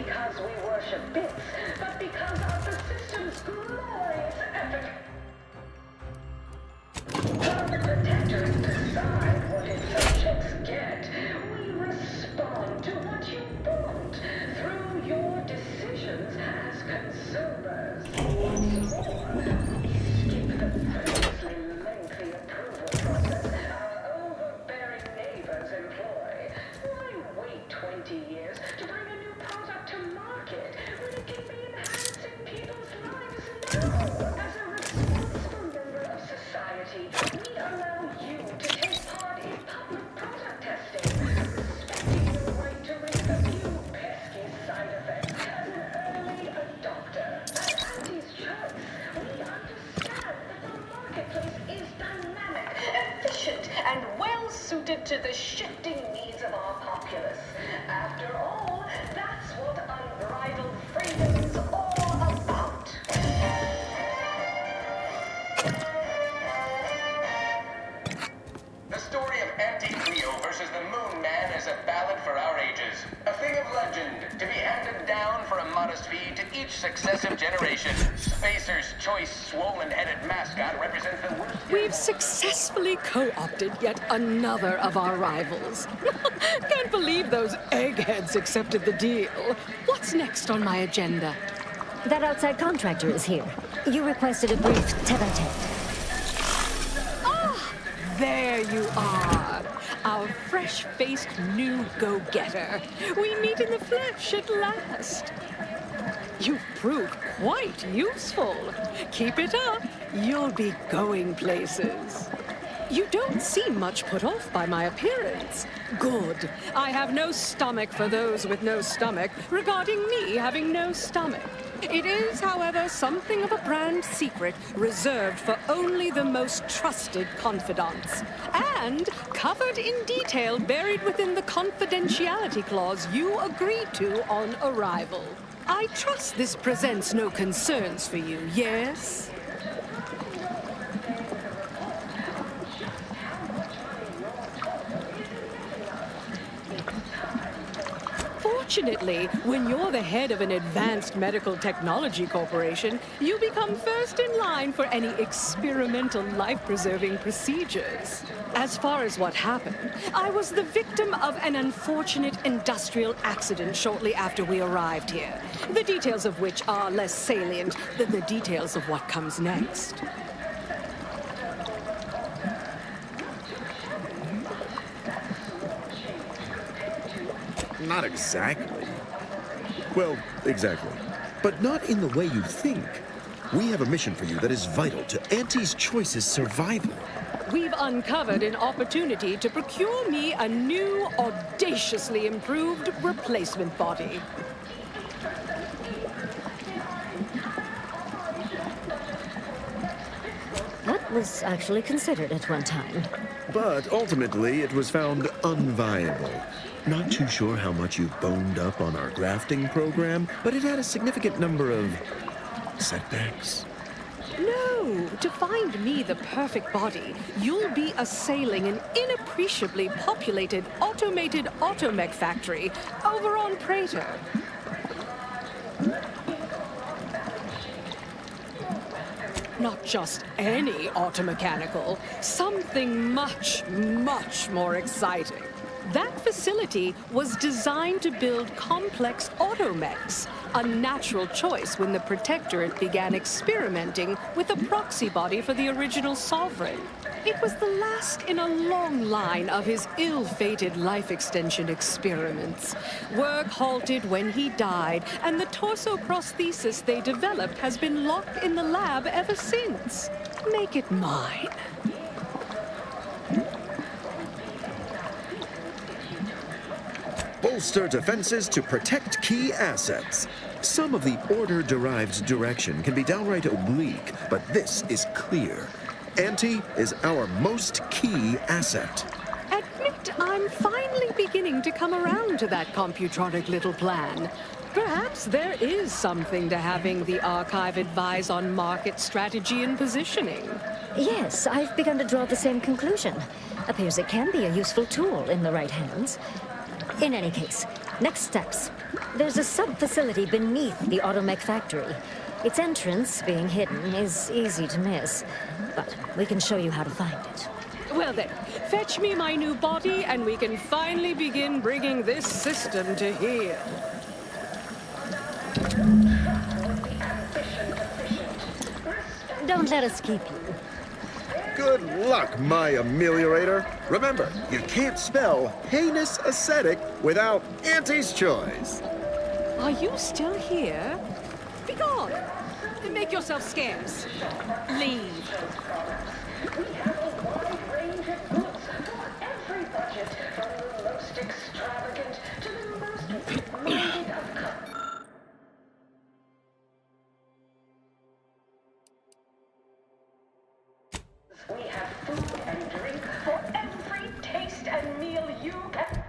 because we worship bits, but because of the system's glorious effort. While the protectors decide what its subjects get, we respond to what you want through your decisions as consumers. Once more, we skip the famously lengthy approval process our overbearing neighbors employ. Why wait 20 years to bring a new product to market when it can be enhancing people's lives now? As a responsible member of society, we allow you to take part in public product testing, respecting your right to risk a few pesky side effects as an early adopter. At Auntie's Choice, we understand that the marketplace is dynamic, efficient, and well-suited to the shifting needs of our populace. After all, that's what unbridled freedom is all about. The story of Anti-Cleo versus the Moon Man is a ballad for our ages. A thing of legend, to be handed down for a modest fee to each successive generation. Spacer's choice swollen-headed mascot represents the worst... We've successfully co-opted yet another of our rivals. Can't believe those eggheads accepted the deal. What's next on my agenda? That outside contractor is here. You requested a brief tete-a-tete. There you are, our fresh-faced new go-getter. We meet in the flesh at last. You've proved quite useful. Keep it up, you'll be going places. You don't seem much put off by my appearance. Good. I have no stomach for those with no stomach regarding me having no stomach. It is, however, something of a brand secret reserved for only the most trusted confidants, and covered in detail buried within the confidentiality clause you agreed to on arrival. I trust this presents no concerns for you, yes? Fortunately, when you're the head of an advanced medical technology corporation, you become first in line for any experimental life-preserving procedures. As far as what happened, I was the victim of an unfortunate industrial accident shortly after we arrived here, the details of which are less salient than the details of what comes next. Not exactly. Well, exactly. But not in the way you think. We have a mission for you that is vital to Auntie's Choice's survival. We've uncovered an opportunity to procure me a new, audaciously improved replacement body. That was actually considered at one time. But ultimately, it was found unviable. Not too sure how much you've boned up on our grafting program, but it had a significant number of setbacks. No, to find me the perfect body, you'll be assailing an inappreciably populated automated automech factory over on Prater. Not just any automechanical, something much, much more exciting. That facility was designed to build complex automechs, a natural choice when the Protectorate began experimenting with a proxy body for the original sovereign. It was the last in a long line of his ill-fated life extension experiments. Work halted when he died, and the torso prosthesis they developed has been locked in the lab ever since. Make it mine. Bolster defenses to protect key assets. Some of the order-derived direction can be downright oblique, but this is clear. Auntie is our most key asset. Admit I'm finally beginning to come around to that computronic little plan. Perhaps there is something to having the archive advise on market strategy and positioning. Yes, I've begun to draw the same conclusion. Appears it can be a useful tool in the right hands. In any case, Next steps. There's a sub-facility beneath the automech factory. Its entrance, being hidden, is easy to miss. But we can show you how to find it. Well then, fetch me my new body and we can finally begin bringing this system to heel. Don't let us keep you. Good luck, my ameliorator. Remember, you can't spell heinous ascetic without Auntie's choice. Are you still here? Be gone! Make yourself scarce. Leave. We have a wide range of goods for every budget, from the most extravagant to the most weak-minded of We have food and drink for every taste and meal you can.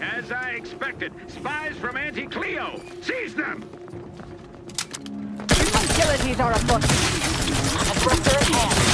As I expected, spies from Anti-Cleo! Seize them! Hostilities are afoot. Aggressor at hand.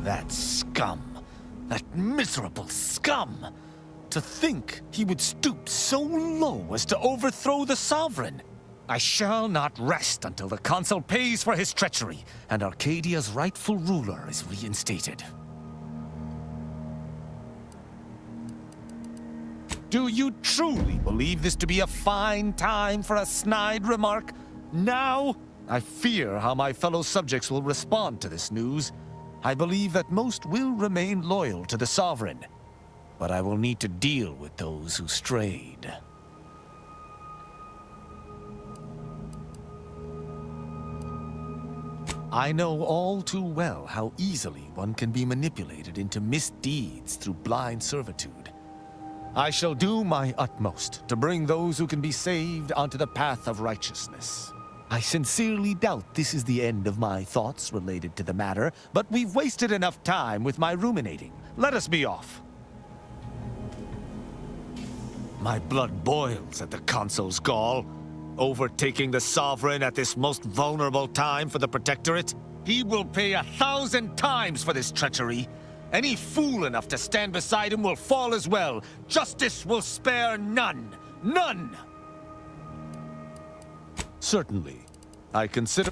That scum. That miserable scum! To think he would stoop so low as to overthrow the Sovereign! I shall not rest until the Consul pays for his treachery, and Arcadia's rightful ruler is reinstated. Do you truly believe this to be a fine time for a snide remark? Now? I fear how my fellow subjects will respond to this news. I believe that most will remain loyal to the Sovereign, but I will need to deal with those who strayed. I know all too well how easily one can be manipulated into misdeeds through blind servitude. I shall do my utmost to bring those who can be saved onto the path of righteousness. I sincerely doubt this is the end of my thoughts related to the matter, but we've wasted enough time with my ruminating. Let us be off. My blood boils at the Consul's gall. Overtaking the Sovereign at this most vulnerable time for the Protectorate. He will pay 1,000 times for this treachery. Any fool enough to stand beside him will fall as well. Justice will spare none. None! Certainly, I consider...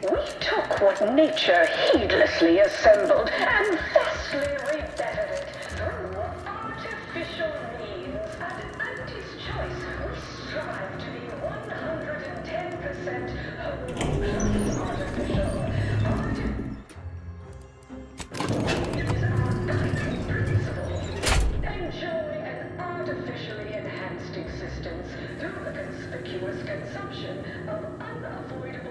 We took what nature heedlessly assembled and thusly rebettered it through artificial means. At Auntie's choice, we strive to be 110% whole artificial. It is our guiding principle. Enjoy an artificially enhanced existence through the conspicuous consumption of unavoidable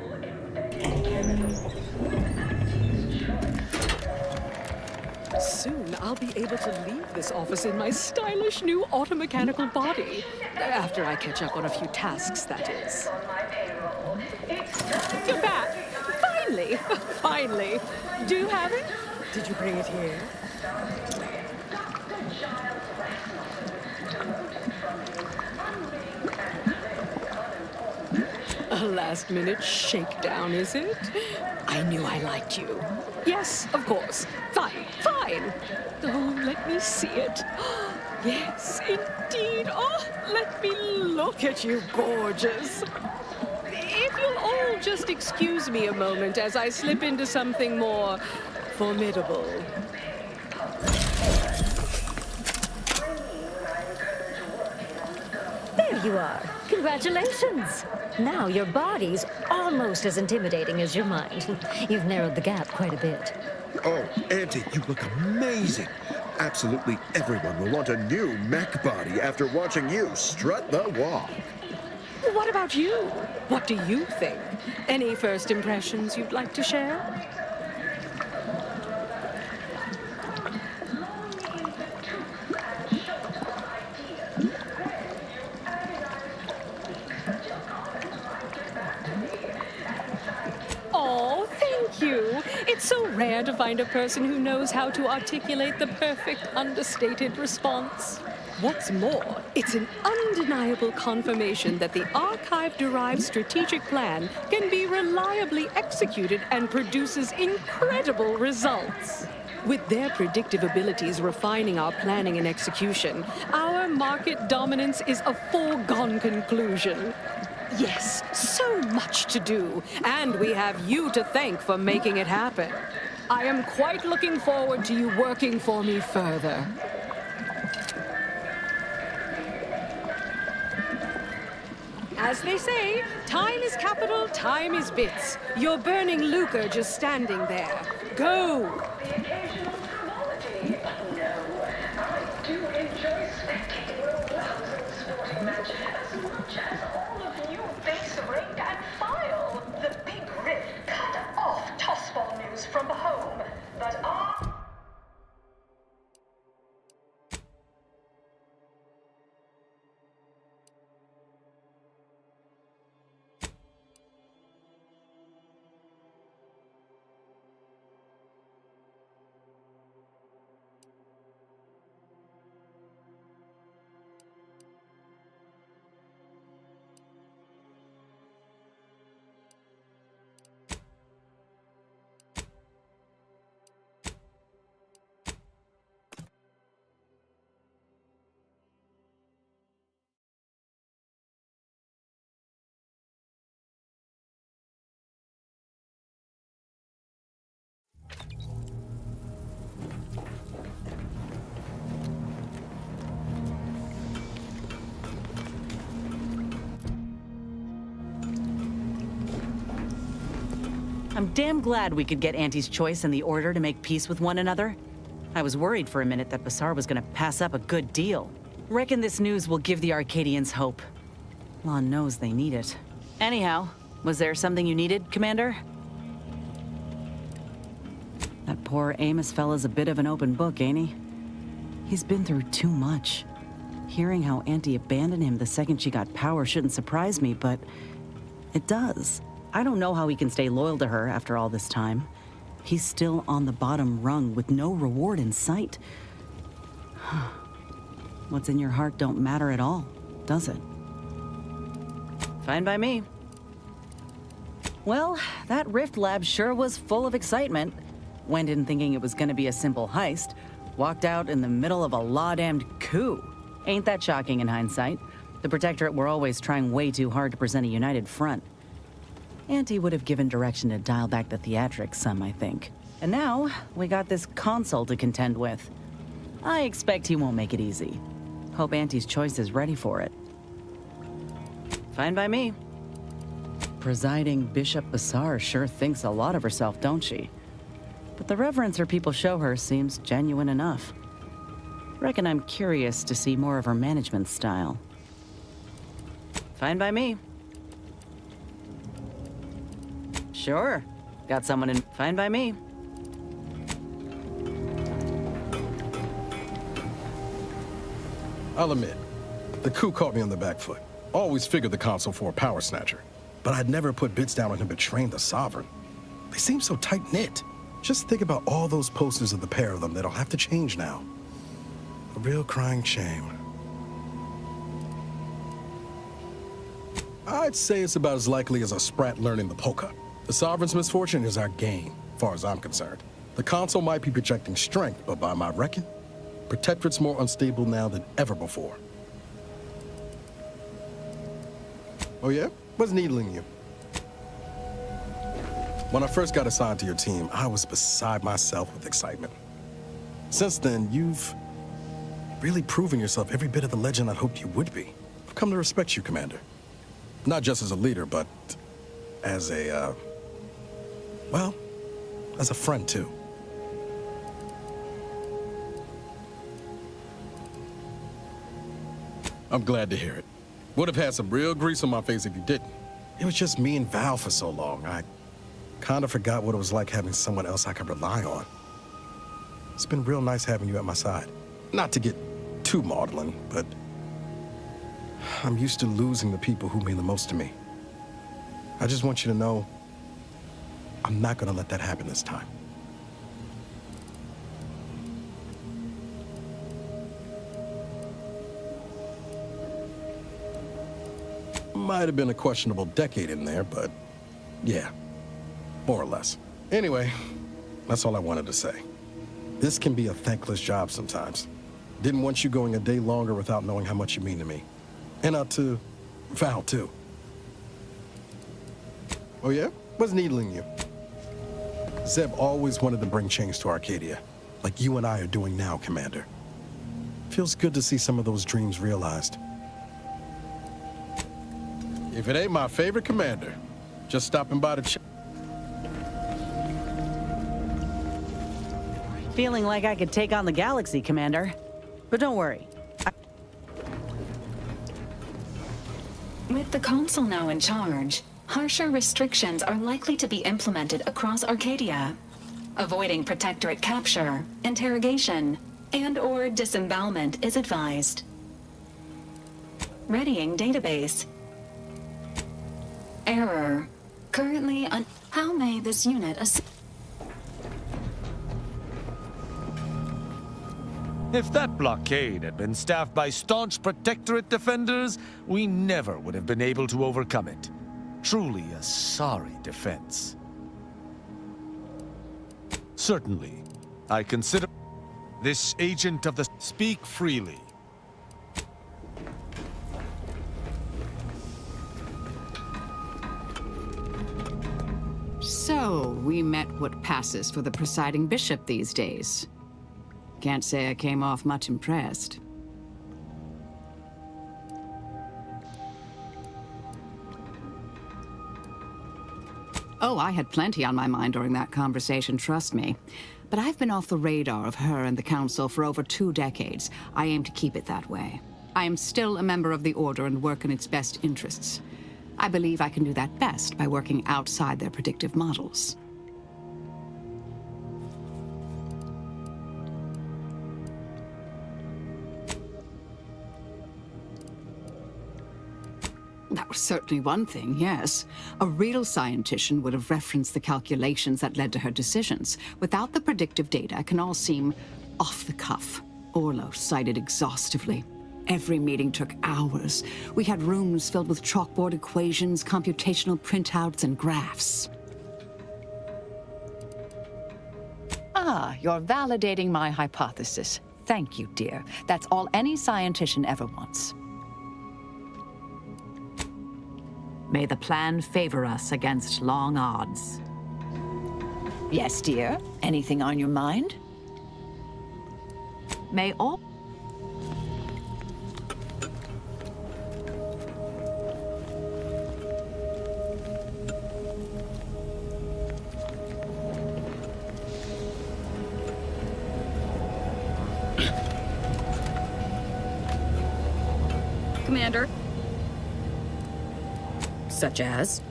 Soon I'll be able to leave this office in my stylish new automechanical body. After I catch up on a few tasks, that is. You're back! Finally! Finally! Do you have it? Did you bring it here? A last-minute shakedown, is it? I knew I liked you. Yes, of course. Fine, fine. Oh, let me see it. Yes, indeed. Oh, let me look at you, gorgeous. If you'll all just excuse me a moment as I slip into something more formidable. There you are. Congratulations. Now your body's almost as intimidating as your mind. You've narrowed the gap quite a bit. Oh, Auntie, you look amazing. Absolutely everyone will want a new mech body after watching you strut the walk. What about you? What do you think? Any first impressions you'd like to share? Oh, thank you. It's so rare to find a person who knows how to articulate the perfect understated response. What's more, it's an undeniable confirmation that the archive-derived strategic plan can be reliably executed and produces incredible results. With their predictive abilities refining our planning and execution, our market dominance is a foregone conclusion. Yes, so much to do, and we have you to thank for making it happen. I am quite looking forward to you working for me further. As they say, time is capital, time is bits. You're burning lucre just standing there. Go! The occasional frivolity, but no. I do enjoy spectating little rounds in the sporting match as much as all of you base rate and file. The big riff cut off tossball news from home, but I'm damn glad we could get Auntie's choice and the Order to make peace with one another. I was worried for a minute that Basar was gonna pass up a good deal. Reckon this news will give the Arcadians hope. Lon knows they need it. Anyhow, was there something you needed, Commander? That poor Amos fella's a bit of an open book, ain't he? He's been through too much. Hearing how Auntie abandoned him the second she got power shouldn't surprise me, but it does. I don't know how he can stay loyal to her after all this time. He's still on the bottom rung with no reward in sight. What's in your heart don't matter at all, does it? Fine by me. Well, that Rift Lab sure was full of excitement. Went in thinking it was gonna be a simple heist, walked out in the middle of a law-damned coup. Ain't that shocking in hindsight? The Protectorate were always trying way too hard to present a united front. Auntie would have given direction to dial back the theatrics some, I think. And now, we got this console to contend with. I expect he won't make it easy. Hope Auntie's choice is ready for it. Fine by me. Presiding Bishop Basar sure thinks a lot of herself, don't she? But the reverence her people show her seems genuine enough. Reckon I'm curious to see more of her management style. Fine by me. Sure. Got someone in. Fine by me. I'll admit, the coup caught me on the back foot. Always figured the console for a power snatcher. But I'd never put bits down on him betraying the Sovereign. They seem so tight-knit. Just think about all those posters of the pair of them that'll have to change now. A real crying shame. I'd say it's about as likely as a sprat learning the polka. The Sovereign's misfortune is our gain, as far as I'm concerned. The console might be projecting strength, but by my reckon, Protectorate's more unstable now than ever before. Oh yeah? What's needling you? When I first got assigned to your team, I was beside myself with excitement. Since then, you've really proven yourself every bit of the legend I'd hoped you would be. I've come to respect you, Commander. Not just as a leader, but as a, well, as a friend, too. I'm glad to hear it. Would have had some real grease on my face if you didn't. It was just me and Val for so long. I kind of forgot what it was like having someone else I could rely on. It's been real nice having you at my side. Not to get too maudlin, but I'm used to losing the people who mean the most to me. I just want you to know I'm not gonna let that happen this time. Might have been a questionable decade in there, but yeah, more or less. Anyway, that's all I wanted to say. This can be a thankless job sometimes. Didn't want you going a day longer without knowing how much you mean to me. And out to Val, too. Oh, yeah? What's needling you? Zeb always wanted to bring change to Arcadia, like you and I are doing now, Commander. Feels good to see some of those dreams realized. If it ain't my favorite commander, just stopping by to check. Feeling like I could take on the galaxy, Commander. But don't worry. With the Council now in charge, harsher restrictions are likely to be implemented across Arcadia. Avoiding Protectorate capture, interrogation, and/or disembowelment is advised. Readying database. Error. Currently how may this unit If that blockade had been staffed by staunch Protectorate defenders, we never would have been able to overcome it. Truly a sorry defense. Certainly, I consider this agent of the... Speak freely. So, we met what passes for the presiding bishop these days. Can't say I came off much impressed. Oh, I had plenty on my mind during that conversation, trust me. But I've been off the radar of her and the Council for over 2 decades. I aim to keep it that way. I am still a member of the Order and work in its best interests. I believe I can do that best by working outside their predictive models. That was certainly one thing, yes. A real scientician would have referenced the calculations that led to her decisions. Without the predictive data, it can all seem off the cuff. Orlo cited exhaustively. Every meeting took hours. We had rooms filled with chalkboard equations, computational printouts, and graphs. Ah, you're validating my hypothesis. Thank you, dear. That's all any scientician ever wants. May the plan favor us against long odds. Yes, dear. Anything on your mind? May all... Commander. Such as?